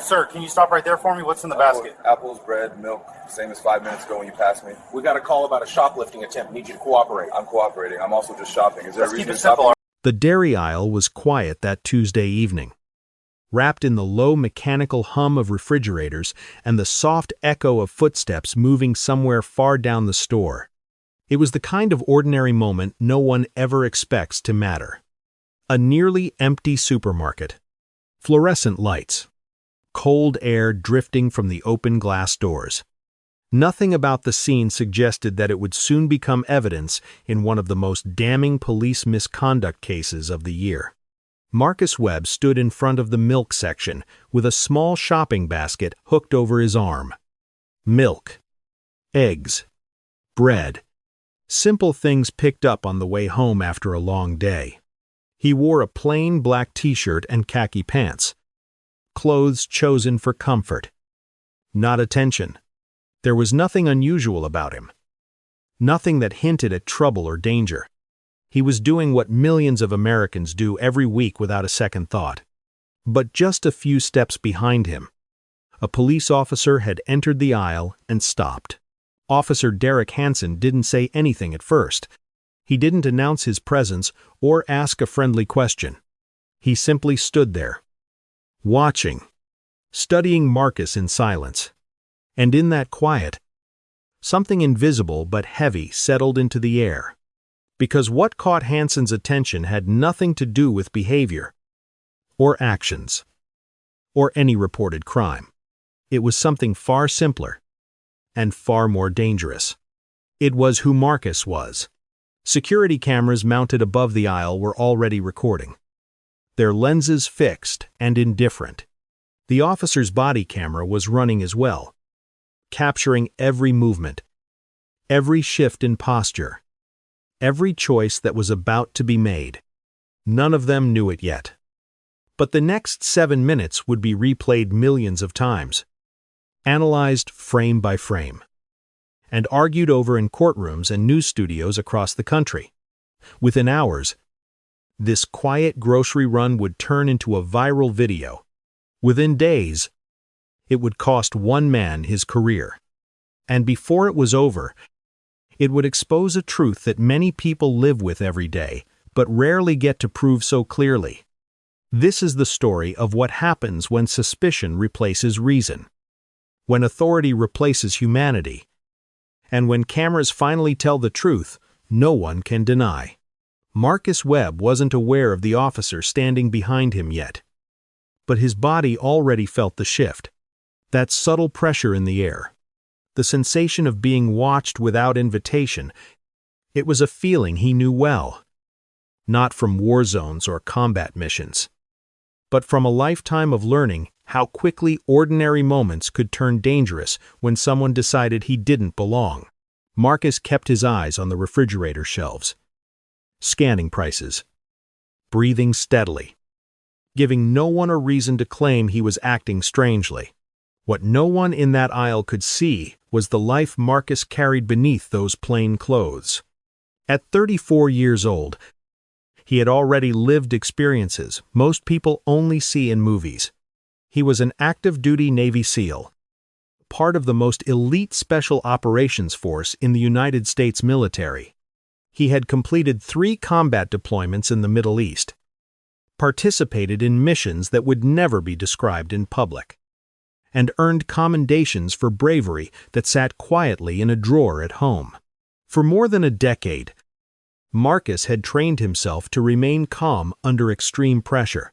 Sir, can you stop right there for me? What's in the basket? Apples, bread, milk, same as 5 minutes ago when you passed me. We got a call about a shoplifting attempt. Need you to cooperate. I'm cooperating. I'm also just shopping. Is there Let's a keep reason it to stop? simple. The dairy aisle was quiet that Tuesday evening. Wrapped in the low mechanical hum of refrigerators and the soft echo of footsteps moving somewhere far down the store. It was the kind of ordinary moment no one ever expects to matter. A nearly empty supermarket. Fluorescent lights. Cold air drifting from the open glass doors. Nothing about the scene suggested that it would soon become evidence in one of the most damning police misconduct cases of the year. Marcus Webb stood in front of the milk section with a small shopping basket hooked over his arm. Milk, eggs, bread, simple things picked up on the way home after a long day. He wore a plain black t-shirt and khaki pants. Clothes chosen for comfort. Not attention. There was nothing unusual about him. Nothing that hinted at trouble or danger. He was doing what millions of Americans do every week without a second thought. But just a few steps behind him, a police officer had entered the aisle and stopped. Officer Derek Hansen didn't say anything at first. He didn't announce his presence or ask a friendly question. He simply stood there, watching, studying Marcus in silence. And in that quiet, something invisible but heavy settled into the air. Because what caught Hansen's attention had nothing to do with behavior, or actions, or any reported crime. It was something far simpler and far more dangerous. It was who Marcus was. Security cameras mounted above the aisle were already recording. Their lenses fixed and indifferent. The officer's body camera was running as well, capturing every movement, every shift in posture, every choice that was about to be made. None of them knew it yet. But the next 7 minutes would be replayed millions of times, analyzed frame by frame, and argued over in courtrooms and news studios across the country. Within hours, this quiet grocery run would turn into a viral video. Within days, it would cost one man his career. And before it was over, it would expose a truth that many people live with every day, but rarely get to prove so clearly. This is the story of what happens when suspicion replaces reason, when authority replaces humanity, and when cameras finally tell the truth no one can deny. Marcus Webb wasn't aware of the officer standing behind him yet, but his body already felt the shift, that subtle pressure in the air. The sensation of being watched without invitation. It was a feeling he knew well, not from war zones or combat missions, but from a lifetime of learning how quickly ordinary moments could turn dangerous when someone decided he didn't belong. Marcus kept his eyes on the refrigerator shelves, scanning prices, breathing steadily, giving no one a reason to claim he was acting strangely. What no one in that aisle could see was the life Marcus carried beneath those plain clothes. At 34 years old, he had already lived experiences most people only see in movies. He was an active-duty Navy SEAL, part of the most elite Special Operations Force in the United States military. He had completed 3 combat deployments in the Middle East, participated in missions that would never be described in public, and earned commendations for bravery that sat quietly in a drawer at home. For more than a decade, Marcus had trained himself to remain calm under extreme pressure,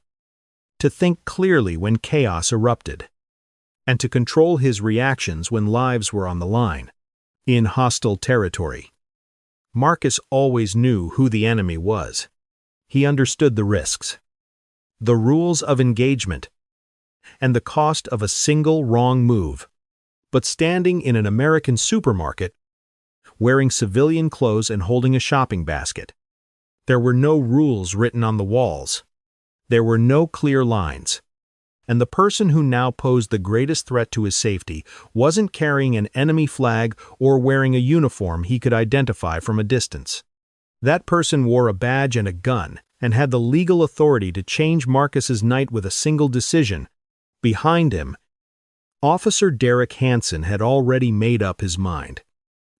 to think clearly when chaos erupted, and to control his reactions when lives were on the line. In hostile territory, Marcus always knew who the enemy was. He understood the risks, the rules of engagement, and the cost of a single wrong move. But standing in an American supermarket, wearing civilian clothes and holding a shopping basket, there were no rules written on the walls. There were no clear lines. And the person who now posed the greatest threat to his safety wasn't carrying an enemy flag or wearing a uniform he could identify from a distance. That person wore a badge and a gun and had the legal authority to change Marcus's night with a single decision Behind him, Officer Derek Hansen had already made up his mind.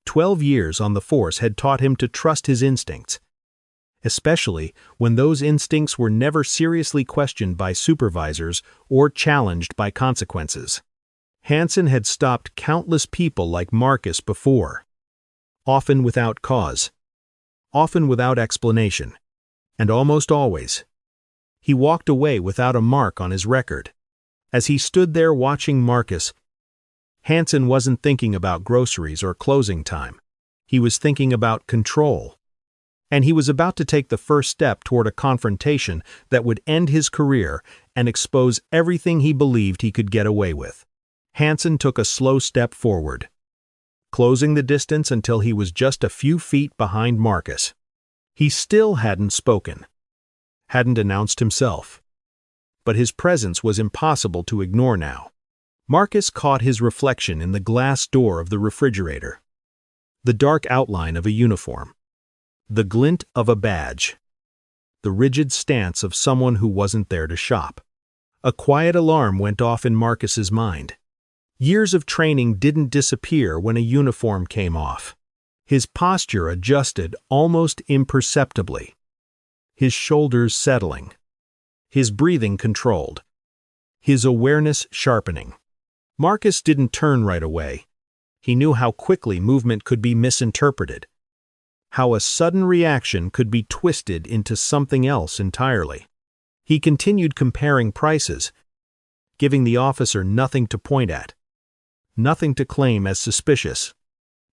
12 years on the force had taught him to trust his instincts, especially when those instincts were never seriously questioned by supervisors or challenged by consequences. Hansen had stopped countless people like Marcus before, often without cause, often without explanation, and almost always, he walked away without a mark on his record. As he stood there watching Marcus, Hansen wasn't thinking about groceries or closing time. He was thinking about control. And he was about to take the first step toward a confrontation that would end his career and expose everything he believed he could get away with. Hansen took a slow step forward, closing the distance until he was just a few feet behind Marcus. He still hadn't spoken, hadn't announced himself, but his presence was impossible to ignore now. Marcus caught his reflection in the glass door of the refrigerator, the dark outline of a uniform, the glint of a badge, the rigid stance of someone who wasn't there to shop. A quiet alarm went off in Marcus's mind. Years of training didn't disappear when a uniform came off. His posture adjusted almost imperceptibly, his shoulders settling, his breathing controlled, his awareness sharpening. Marcus didn't turn right away. He knew how quickly movement could be misinterpreted, how a sudden reaction could be twisted into something else entirely. He continued comparing prices, giving the officer nothing to point at, nothing to claim as suspicious.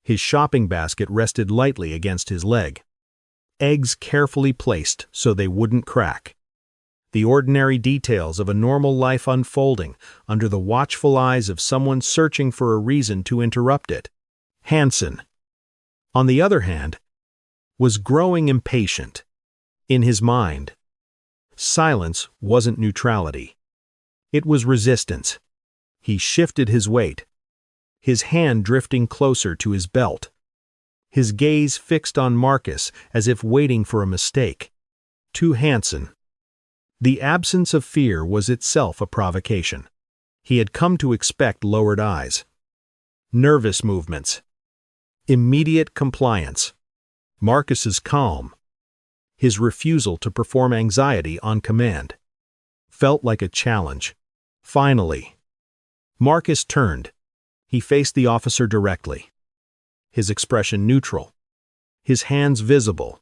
His shopping basket rested lightly against his leg, eggs carefully placed so they wouldn't crack. The ordinary details of a normal life unfolding under the watchful eyes of someone searching for a reason to interrupt it. Hansen, on the other hand, was growing impatient. In his mind, silence wasn't neutrality. It was resistance. He shifted his weight, his hand drifting closer to his belt, his gaze fixed on Marcus as if waiting for a mistake. To Hansen, the absence of fear was itself a provocation. He had come to expect lowered eyes, nervous movements, immediate compliance. Marcus's calm, his refusal to perform anxiety on command, felt like a challenge. Finally, Marcus turned. He faced the officer directly, his expression neutral, his hands visible,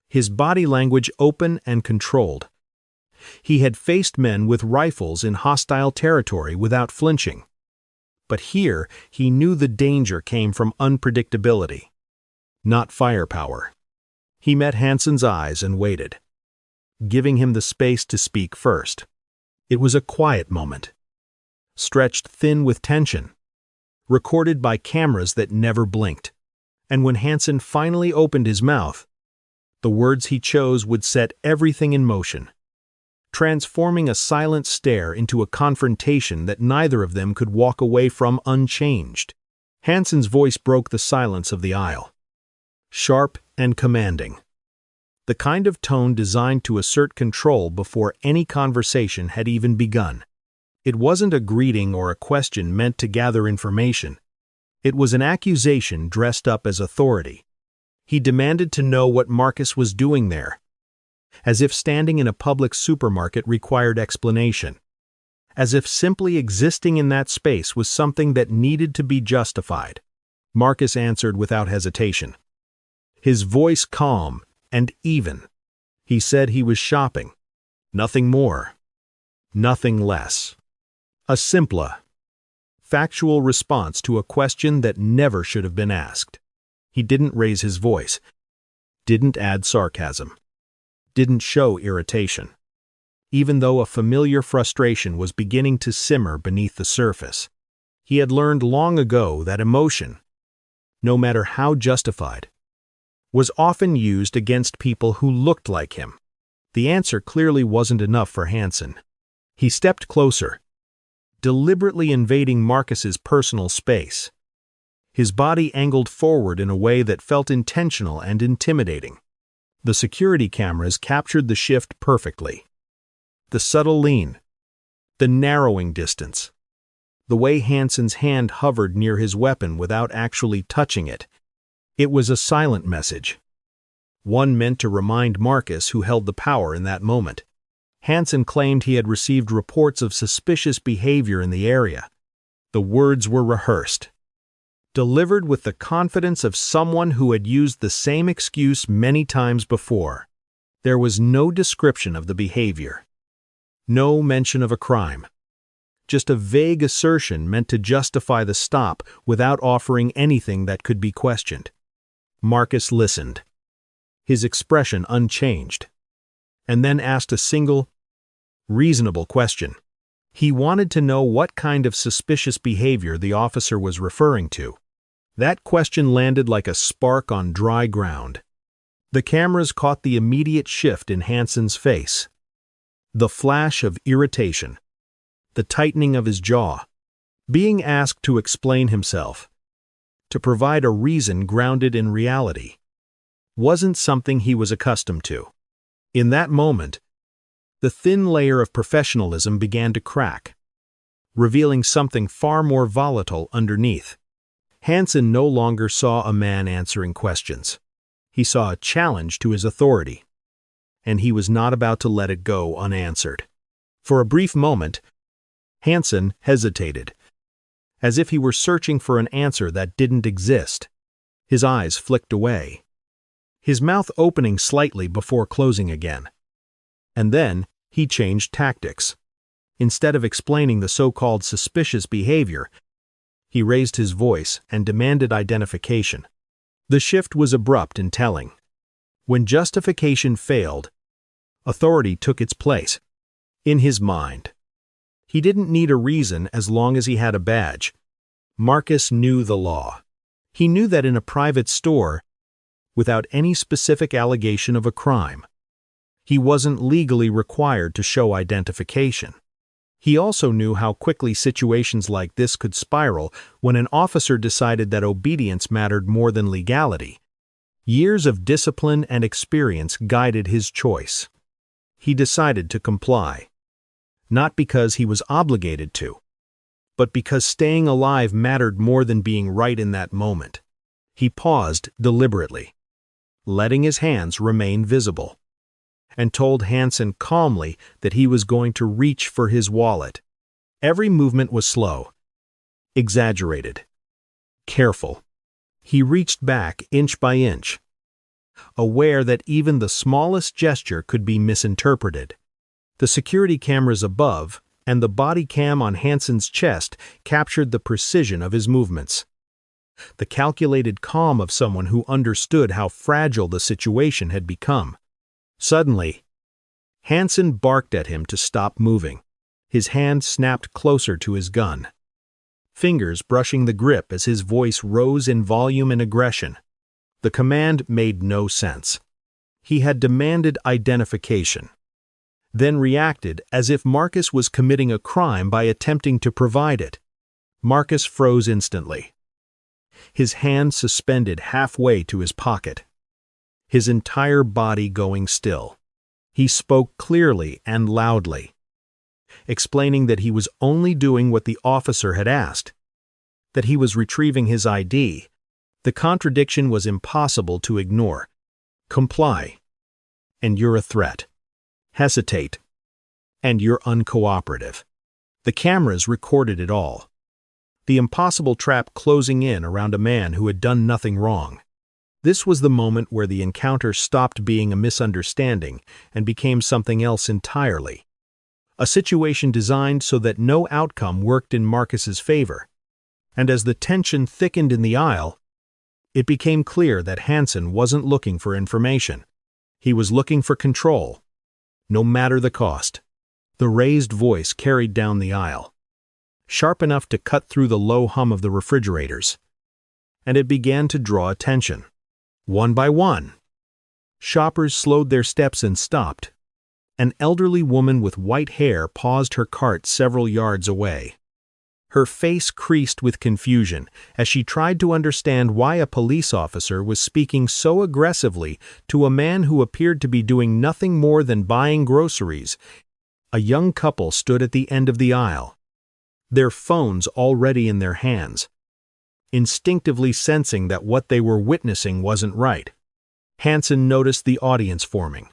his body language open and controlled. He had faced men with rifles in hostile territory without flinching. But here he knew the danger came from unpredictability, not firepower. He met Hansen's eyes and waited, giving him the space to speak first. It was a quiet moment, stretched thin with tension, recorded by cameras that never blinked. And when Hansen finally opened his mouth, the words he chose would set everything in motion, transforming a silent stare into a confrontation that neither of them could walk away from unchanged. Hansen's voice broke the silence of the aisle, sharp and commanding, the kind of tone designed to assert control before any conversation had even begun. It wasn't a greeting or a question meant to gather information. It was an accusation dressed up as authority. He demanded to know what Marcus was doing there, as if standing in a public supermarket required explanation, as if simply existing in that space was something that needed to be justified. Marcus answered without hesitation, his voice calm and even. He said he was shopping. Nothing more, nothing less. A simple, factual response to a question that never should have been asked. He didn't raise his voice, didn't add sarcasm, didn't show irritation, even though a familiar frustration was beginning to simmer beneath the surface. He had learned long ago that emotion, no matter how justified, was often used against people who looked like him. The answer clearly wasn't enough for Hansen. He stepped closer, deliberately invading Marcus's personal space. His body angled forward in a way that felt intentional and intimidating. The security cameras captured the shift perfectly. The subtle lean, The narrowing distance. The way Hansen's hand hovered near his weapon without actually touching it. It was a silent message. One meant to remind Marcus who held the power in that moment. Hansen claimed he had received reports of suspicious behavior in the area. The words were rehearsed, delivered with the confidence of someone who had used the same excuse many times before. There was no description of the behavior. No mention of a crime. Just a vague assertion meant to justify the stop without offering anything that could be questioned. Marcus listened, his expression unchanged, and then asked a single, reasonable question. He wanted to know what kind of suspicious behavior the officer was referring to. That question landed like a spark on dry ground. The cameras caught the immediate shift in Hansen's face. The flash of irritation. The tightening of his jaw. Being asked to explain himself. To provide a reason grounded in reality. Wasn't something he was accustomed to. In that moment, the thin layer of professionalism began to crack, revealing something far more volatile underneath. Hansen no longer saw a man answering questions. He saw a challenge to his authority, and he was not about to let it go unanswered. For a brief moment, Hansen hesitated, as if he were searching for an answer that didn't exist. His eyes flicked away, his mouth opening slightly before closing again. And then, he changed tactics. Instead of explaining the so-called suspicious behavior, he raised his voice and demanded identification. The shift was abrupt and telling. When justification failed, authority took its place. In his mind, he didn't need a reason as long as he had a badge. Marcus knew the law. He knew that in a private store, without any specific allegation of a crime, he wasn't legally required to show identification. He also knew how quickly situations like this could spiral when an officer decided that obedience mattered more than legality. Years of discipline and experience guided his choice. He decided to comply, not because he was obligated to, but because staying alive mattered more than being right in that moment. He paused deliberately, letting his hands remain visible, and told Hansen calmly that he was going to reach for his wallet. Every movement was slow, exaggerated, careful. He reached back inch by inch, aware that even the smallest gesture could be misinterpreted. The security cameras above and the body cam on Hansen's chest captured the precision of his movements. The calculated calm of someone who understood how fragile the situation had become. Suddenly, Hansen barked at him to stop moving. His hand snapped closer to his gun, fingers brushing the grip as his voice rose in volume and aggression. The command made no sense. He had demanded identification, then reacted as if Marcus was committing a crime by attempting to provide it. Marcus froze instantly, his hand suspended halfway to his pocket, his entire body going still. He spoke clearly and loudly, explaining that he was only doing what the officer had asked, that he was retrieving his ID. The contradiction was impossible to ignore. Comply, and you're a threat. Hesitate, and you're uncooperative. The cameras recorded it all. The impossible trap closing in around a man who had done nothing wrong. This was the moment where the encounter stopped being a misunderstanding and became something else entirely. A situation designed so that no outcome worked in Marcus's favor. And as the tension thickened in the aisle, it became clear that Hansen wasn't looking for information. He was looking for control, no matter the cost. The raised voice carried down the aisle, sharp enough to cut through the low hum of the refrigerators, and it began to draw attention. One by one, shoppers slowed their steps and stopped. An elderly woman with white hair paused her cart several yards away. Her face creased with confusion as she tried to understand why a police officer was speaking so aggressively to a man who appeared to be doing nothing more than buying groceries. A young couple stood at the end of the aisle, their phones already in their hands. Instinctively sensing that what they were witnessing wasn't right, Hansen noticed the audience forming.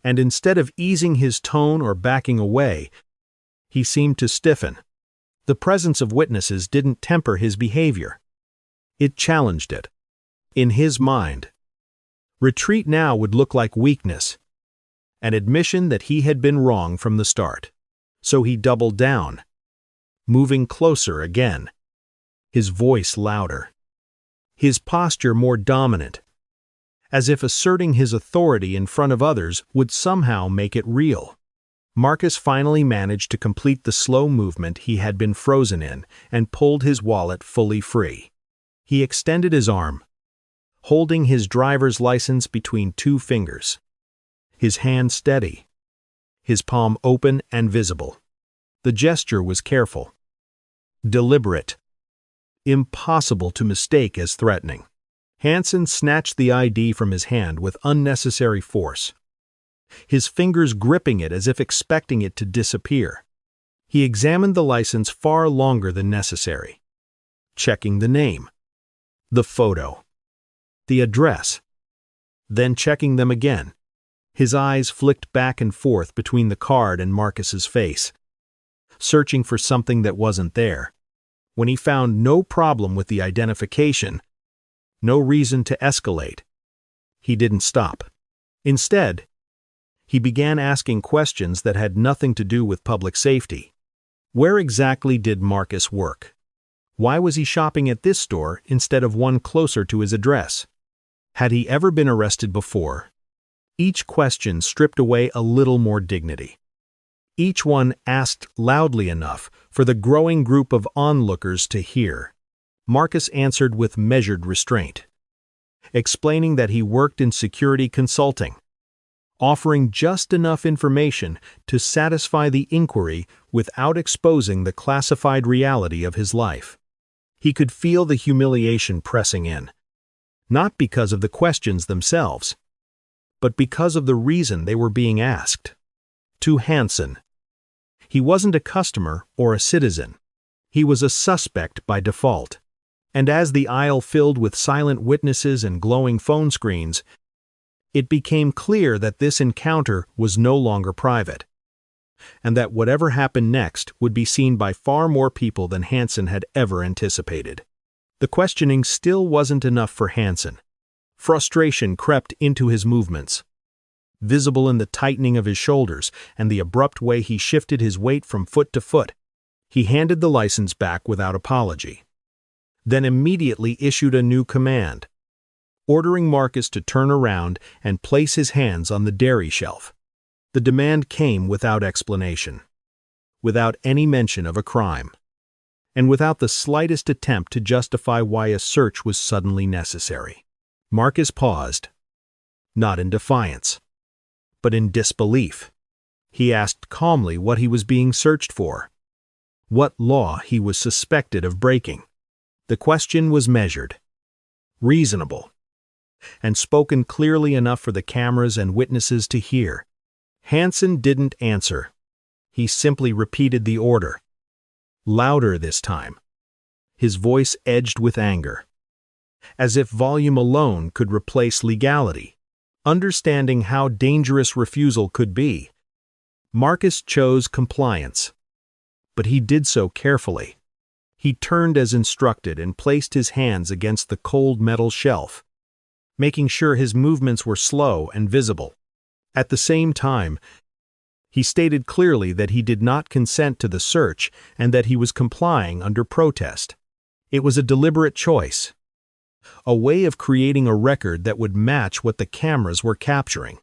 And instead of easing his tone or backing away, he seemed to stiffen. The presence of witnesses didn't temper his behavior. It challenged it. In his mind, retreat now would look like weakness, an admission that he had been wrong from the start. So he doubled down, moving closer again, his voice louder, his posture more dominant, as if asserting his authority in front of others would somehow make it real. Marcus finally managed to complete the slow movement he had been frozen in and pulled his wallet fully free. He extended his arm, holding his driver's license between two fingers, his hand steady, his palm open and visible. The gesture was careful, deliberate, impossible to mistake as threatening. Hansen snatched the ID from his hand with unnecessary force, his fingers gripping it as if expecting it to disappear. He examined the license far longer than necessary, checking the name, the photo, the address, then checking them again. His eyes flicked back and forth between the card and Marcus's face, searching for something that wasn't there. When he found no problem with the identification, no reason to escalate, he didn't stop. Instead, he began asking questions that had nothing to do with public safety. Where exactly did Marcus work? Why was he shopping at this store instead of one closer to his address? Had he ever been arrested before? Each question stripped away a little more dignity. Each one asked loudly enough for the growing group of onlookers to hear. Marcus answered with measured restraint, explaining that he worked in security consulting, offering just enough information to satisfy the inquiry without exposing the classified reality of his life. He could feel the humiliation pressing in, not because of the questions themselves, but because of the reason they were being asked. To Hansen, he wasn't a customer or a citizen. He was a suspect by default. And as the aisle filled with silent witnesses and glowing phone screens, it became clear that this encounter was no longer private, and that whatever happened next would be seen by far more people than Hansen had ever anticipated. The questioning still wasn't enough for Hansen. Frustration crept into his movements, visible in the tightening of his shoulders and the abrupt way he shifted his weight from foot to foot. He handed the license back without apology, then immediately issued a new command, ordering Marcus to turn around and place his hands on the dairy shelf. The demand came without explanation, without any mention of a crime, and without the slightest attempt to justify why a search was suddenly necessary. Marcus paused, not in defiance, but in disbelief. He asked calmly what he was being searched for, what law he was suspected of breaking. The question was measured, reasonable, and spoken clearly enough for the cameras and witnesses to hear. Hansen didn't answer. He simply repeated the order, louder this time, his voice edged with anger, as if volume alone could replace legality. Understanding how dangerous refusal could be, Marcus chose compliance, but he did so carefully. He turned as instructed and placed his hands against the cold metal shelf, making sure his movements were slow and visible. At the same time, he stated clearly that he did not consent to the search and that he was complying under protest. It was a deliberate choice, a way of creating a record that would match what the cameras were capturing,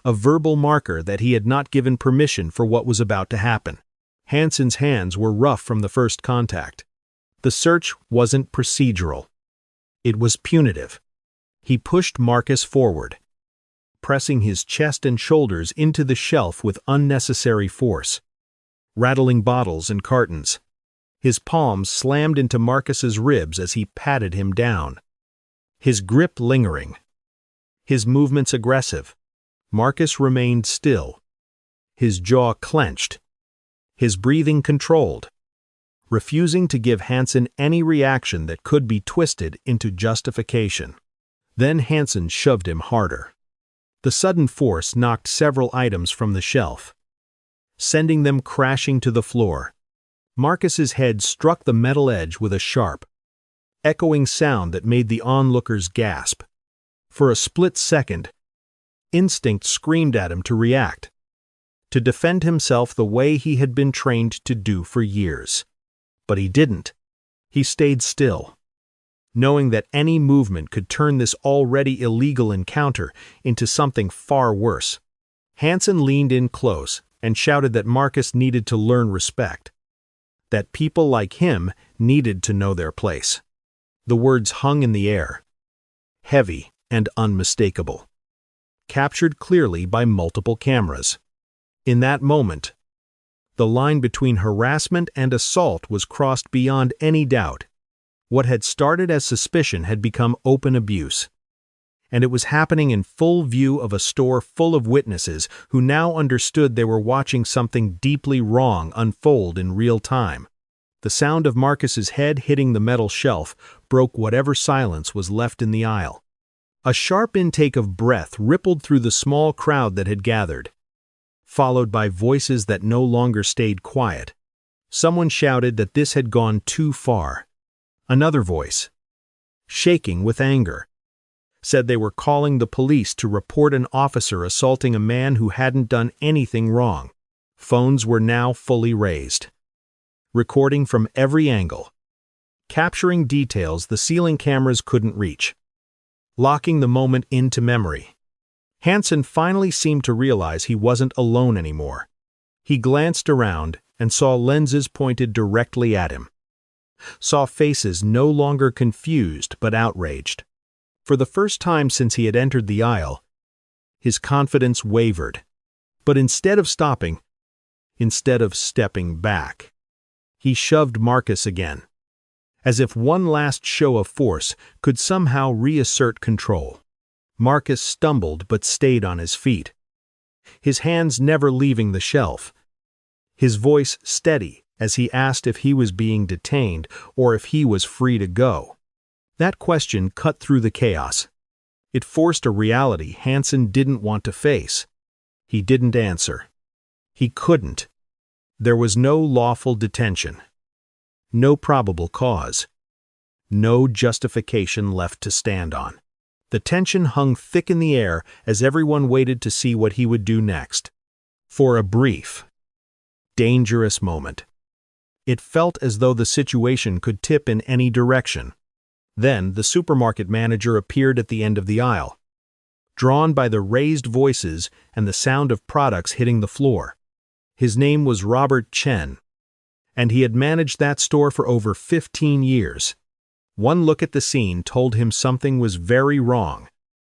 a verbal marker that he had not given permission for what was about to happen. Hansen's hands were rough from the first contact. The search wasn't procedural. It was punitive. He pushed Marcus forward, pressing his chest and shoulders into the shelf with unnecessary force, rattling bottles and cartons. His palms slammed into Marcus's ribs as he patted him down, his grip lingering, his movements aggressive. Marcus remained still, his jaw clenched, his breathing controlled, refusing to give Hansen any reaction that could be twisted into justification. Then Hansen shoved him harder. The sudden force knocked several items from the shelf, sending them crashing to the floor. Marcus's head struck the metal edge with a sharp, echoing sound that made the onlookers gasp. For a split second, instinct screamed at him to react, to defend himself the way he had been trained to do for years. But he didn't. He stayed still, knowing that any movement could turn this already illegal encounter into something far worse. Hansen leaned in close and shouted that Marcus needed to learn respect, that people like him needed to know their place. The words hung in the air, heavy and unmistakable, captured clearly by multiple cameras. In that moment, the line between harassment and assault was crossed beyond any doubt. What had started as suspicion had become open abuse, and it was happening in full view of a store full of witnesses who now understood they were watching something deeply wrong unfold in real time. The sound of Marcus's head hitting the metal shelf broke whatever silence was left in the aisle. A sharp intake of breath rippled through the small crowd that had gathered, followed by voices that no longer stayed quiet. Someone shouted that this had gone too far. Another voice, shaking with anger, said they were calling the police to report an officer assaulting a man who hadn't done anything wrong. Phones were now fully raised, recording from every angle, capturing details the ceiling cameras couldn't reach, locking the moment into memory. Hansen finally seemed to realize he wasn't alone anymore. He glanced around and saw lenses pointed directly at him, saw faces no longer confused but outraged. For the first time since he had entered the aisle, his confidence wavered. But instead of stopping, instead of stepping back, he shoved Marcus again, as if one last show of force could somehow reassert control. Marcus stumbled but stayed on his feet, his hands never leaving the shelf, his voice steady as he asked if he was being detained or if he was free to go. That question cut through the chaos. It forced a reality Hansen didn't want to face. He didn't answer. He couldn't. There was no lawful detention, no probable cause, no justification left to stand on. The tension hung thick in the air as everyone waited to see what he would do next. For a brief, dangerous moment, it felt as though the situation could tip in any direction. Then the supermarket manager appeared at the end of the aisle, drawn by the raised voices and the sound of products hitting the floor. His name was Robert Chen, and he had managed that store for over 15 years. One look at the scene told him something was very wrong.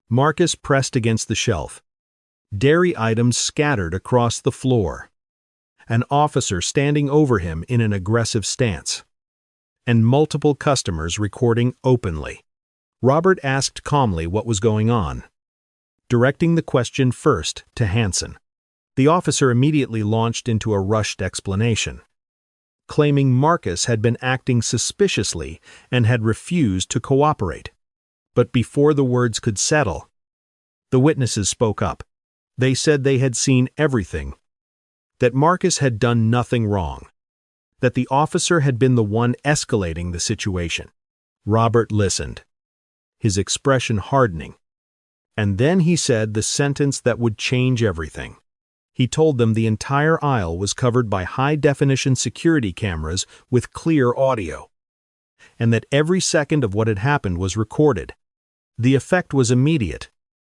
Marcus pressed against the shelf, dairy items scattered across the floor, an officer standing over him in an aggressive stance, and multiple customers recording openly. Robert asked calmly what was going on, directing the question first to Hansen. The officer immediately launched into a rushed explanation, claiming Marcus had been acting suspiciously and had refused to cooperate. But before the words could settle, the witnesses spoke up. They said they had seen everything, that Marcus had done nothing wrong, that the officer had been the one escalating the situation. Robert listened, his expression hardening, and then he said the sentence that would change everything. He told them the entire aisle was covered by high-definition security cameras with clear audio, and that every second of what had happened was recorded. The effect was immediate.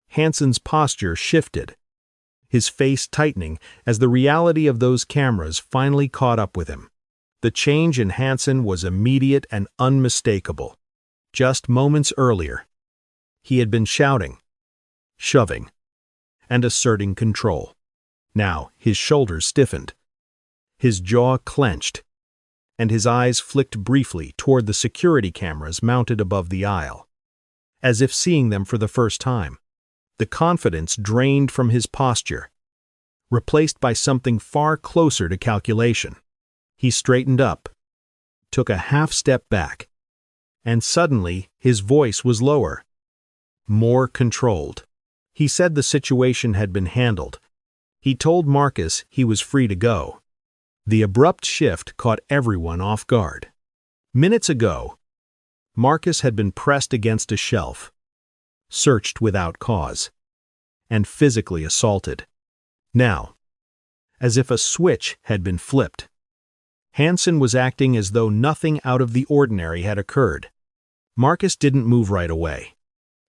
Hansen's posture shifted, his face tightening as the reality of those cameras finally caught up with him. The change in Hansen was immediate and unmistakable. Just moments earlier, he had been shouting, shoving, and asserting control. Now his shoulders stiffened, his jaw clenched, and his eyes flicked briefly toward the security cameras mounted above the aisle, as if seeing them for the first time. The confidence drained from his posture, replaced by something far closer to calculation. He straightened up, took a half step back, and suddenly his voice was lower, more controlled. He said the situation had been handled. He told Marcus he was free to go. The abrupt shift caught everyone off guard. Minutes ago, Marcus had been pressed against a shelf, searched without cause, and physically assaulted. Now, as if a switch had been flipped, Hansen was acting as though nothing out of the ordinary had occurred. Marcus didn't move right away.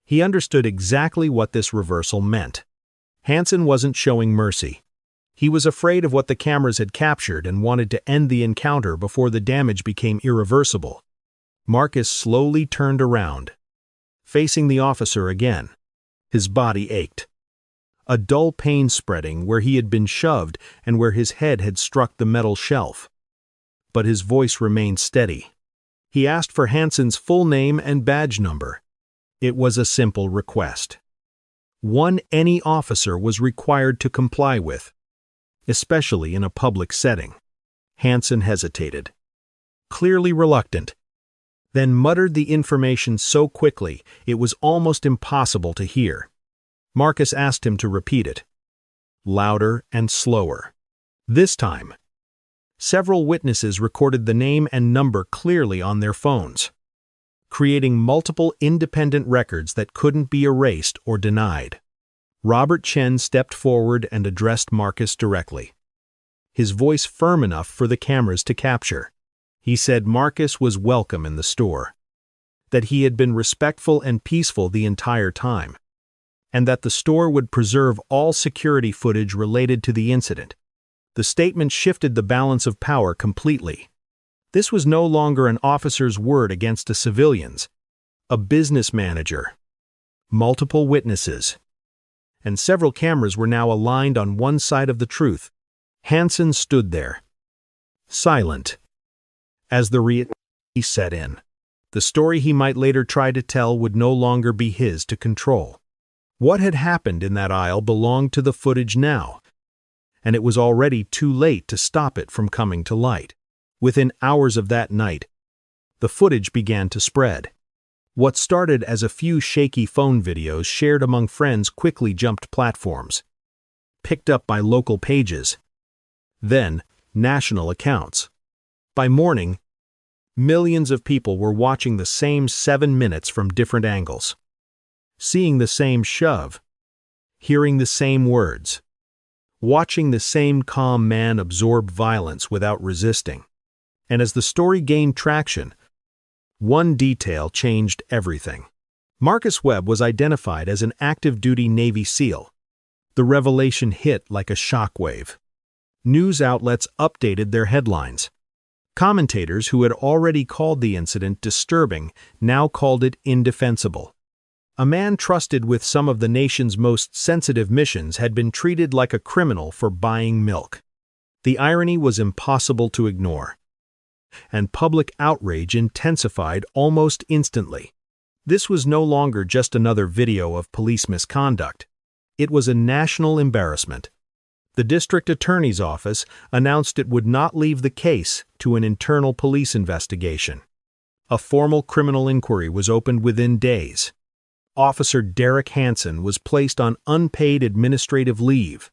He understood exactly what this reversal meant. Hansen wasn't showing mercy. He was afraid of what the cameras had captured and wanted to end the encounter before the damage became irreversible. Marcus slowly turned around, facing the officer again. His body ached, a dull pain spreading where he had been shoved and where his head had struck the metal shelf. But his voice remained steady. He asked for Hansen's full name and badge number. It was a simple request, one any officer was required to comply with, especially in a public setting. Hansen hesitated, clearly reluctant, then muttered the information so quickly it was almost impossible to hear. Marcus asked him to repeat it, louder and slower. This time, several witnesses recorded the name and number clearly on their phones, creating multiple independent records that couldn't be erased or denied. Robert Chen stepped forward and addressed Marcus directly, his voice firm enough for the cameras to capture. He said Marcus was welcome in the store, that he had been respectful and peaceful the entire time, and that the store would preserve all security footage related to the incident. The statement shifted the balance of power completely. This was no longer an officer's word against a civilian's, a business manager, multiple witnesses, and several cameras were now aligned on one side of the truth. Hansen stood there, silent, as the reality set in. The story he might later try to tell would no longer be his to control. What had happened in that aisle belonged to the footage now, and it was already too late to stop it from coming to light. Within hours of that night, the footage began to spread. What started as a few shaky phone videos shared among friends quickly jumped platforms, picked up by local pages, then national accounts. By morning, millions of people were watching the same 7 minutes from different angles, seeing the same shove, hearing the same words, watching the same calm man absorb violence without resisting. And as the story gained traction, one detail changed everything. Marcus Webb was identified as an active-duty Navy SEAL. The revelation hit like a shockwave. News outlets updated their headlines. Commentators who had already called the incident disturbing now called it indefensible. A man trusted with some of the nation's most sensitive missions had been treated like a criminal for buying milk. The irony was impossible to ignore, and public outrage intensified almost instantly. This was no longer just another video of police misconduct. It was a national embarrassment. The district attorney's office announced it would not leave the case to an internal police investigation. A formal criminal inquiry was opened within days. Officer Derek Hansen was placed on unpaid administrative leave,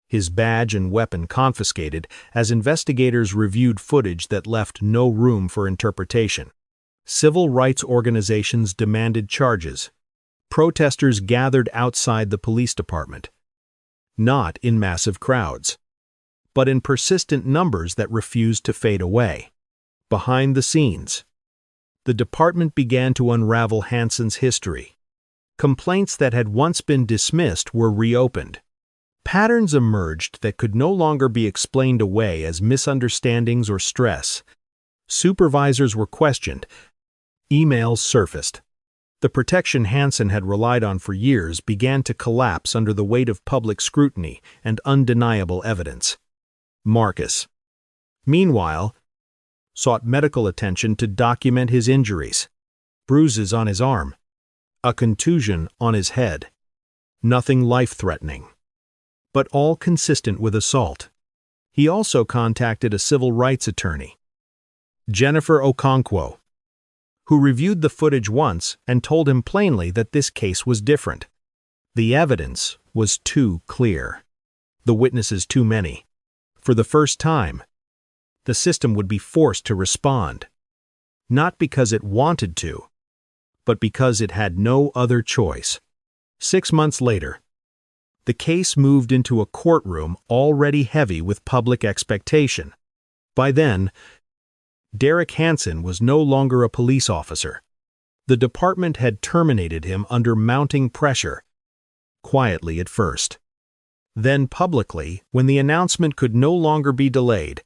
his badge and weapon confiscated as investigators reviewed footage that left no room for interpretation. Civil rights organizations demanded charges. Protesters gathered outside the police department, not in massive crowds, but in persistent numbers that refused to fade away. Behind the scenes, the department began to unravel Hansen's history. Complaints that had once been dismissed were reopened. Patterns emerged that could no longer be explained away as misunderstandings or stress. Supervisors were questioned. Emails surfaced. The protection Hansen had relied on for years began to collapse under the weight of public scrutiny and undeniable evidence. Marcus, meanwhile, sought medical attention to document his injuries. Bruises on his arm, a contusion on his head. Nothing life-threatening, but all consistent with assault. He also contacted a civil rights attorney, Jennifer Okonkwo, who reviewed the footage once and told him plainly that this case was different. The evidence was too clear. The witnesses too many. For the first time, the system would be forced to respond. Not because it wanted to, but because it had no other choice. 6 months later, the case moved into a courtroom already heavy with public expectation. By then, Derek Hansen was no longer a police officer. The department had terminated him under mounting pressure, quietly at first. Then publicly, when the announcement could no longer be delayed,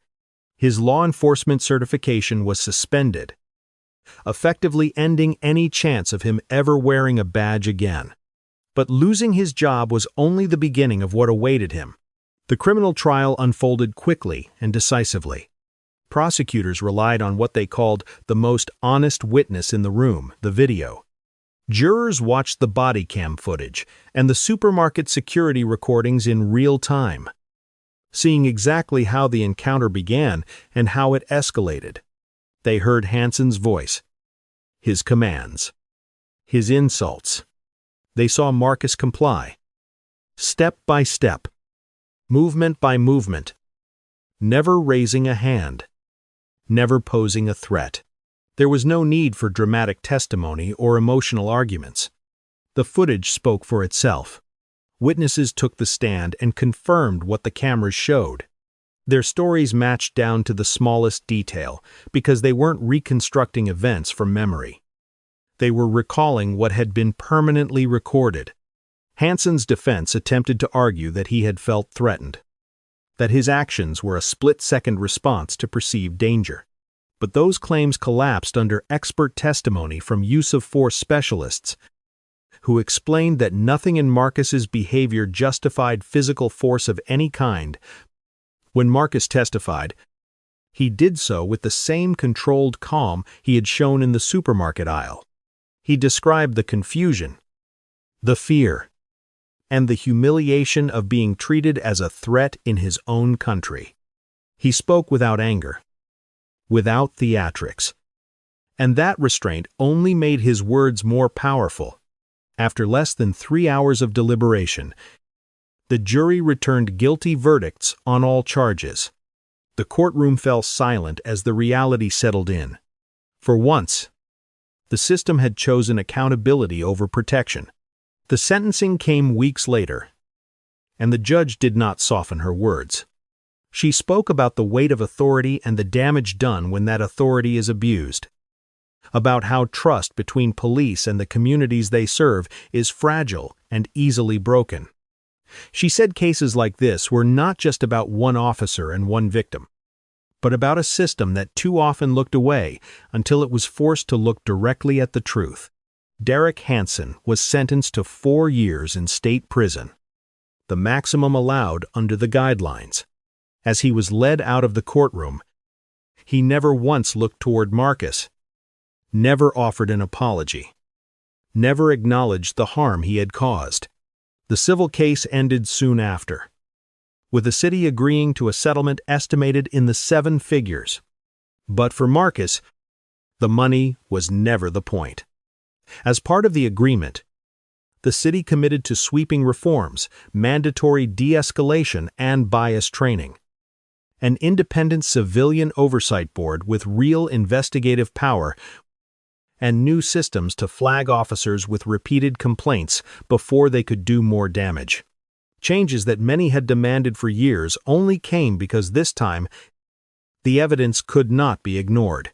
his law enforcement certification was suspended, effectively ending any chance of him ever wearing a badge again. But losing his job was only the beginning of what awaited him. The criminal trial unfolded quickly and decisively. Prosecutors relied on what they called the most honest witness in the room, the video. Jurors watched the Bodycam footage and the supermarket security recordings in real time, seeing exactly how the encounter began and how it escalated. They heard Hansen's voice, his commands, his insults. They saw Marcus comply, step by step, movement by movement, never raising a hand, never posing a threat. There was no need for dramatic testimony or emotional arguments. The footage spoke for itself. Witnesses took the stand and confirmed what the cameras showed. Their stories matched down to the smallest detail because they weren't reconstructing events from memory. They were recalling what had been permanently recorded. Hansen's defense attempted to argue that he had felt threatened, that his actions were a split-second response to perceived danger. But those claims collapsed under expert testimony from use-of-force specialists who explained that nothing in Marcus's behavior justified physical force of any kind. When Marcus testified, he did so with the same controlled calm he had shown in the supermarket aisle. He described the confusion, the fear, and the humiliation of being treated as a threat in his own country. He spoke without anger, without theatrics, and that restraint only made his words more powerful. After less than 3 hours of deliberation, the jury returned guilty verdicts on all charges. The courtroom fell silent as the reality settled in. For once, the system had chosen accountability over protection. The sentencing came weeks later, and the judge did not soften her words. She spoke about the weight of authority and the damage done when that authority is abused, about how trust between police and the communities they serve is fragile and easily broken. She said cases like this were not just about one officer and one victim, but about a system that too often looked away until it was forced to look directly at the truth. Derek Hansen was sentenced to 4 years in state prison, the maximum allowed under the guidelines. As he was led out of the courtroom, he never once looked toward Marcus, never offered an apology, never acknowledged the harm he had caused. The civil case ended soon after, with the city agreeing to a settlement estimated in the 7 figures. But for Marcus, the money was never the point. As part of the agreement, the city committed to sweeping reforms, mandatory de-escalation, and bias training. An independent civilian oversight board with real investigative power and new systems to flag officers with repeated complaints before they could do more damage. Changes that many had demanded for years only came because this time the evidence could not be ignored.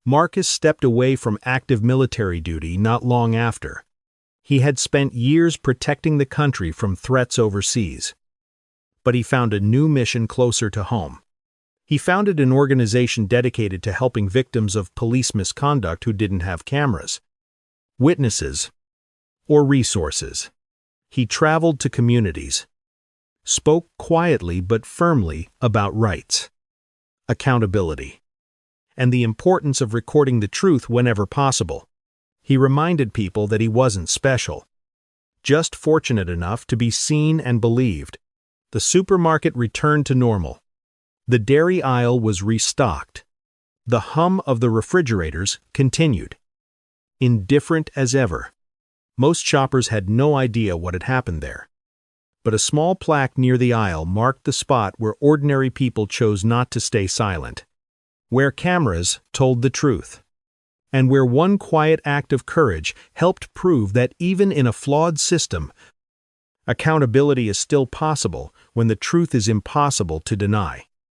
Marcus stepped away from active military duty not long after. He had spent years protecting the country from threats overseas. But he found a new mission closer to home. He founded an organization dedicated to helping victims of police misconduct who didn't have cameras, witnesses, or resources. He traveled to communities, spoke quietly but firmly about rights, accountability, and the importance of recording the truth whenever possible. He reminded people that he wasn't special, just fortunate enough to be seen and believed. The supermarket returned to normal. The dairy aisle was restocked. The hum of the refrigerators continued. Indifferent as ever. Most shoppers had no idea what had happened there. But a small plaque near the aisle marked the spot where ordinary people chose not to stay silent. Where cameras told the truth. And where one quiet act of courage helped prove that even in a flawed system, accountability is still possible when the truth is impossible to deny.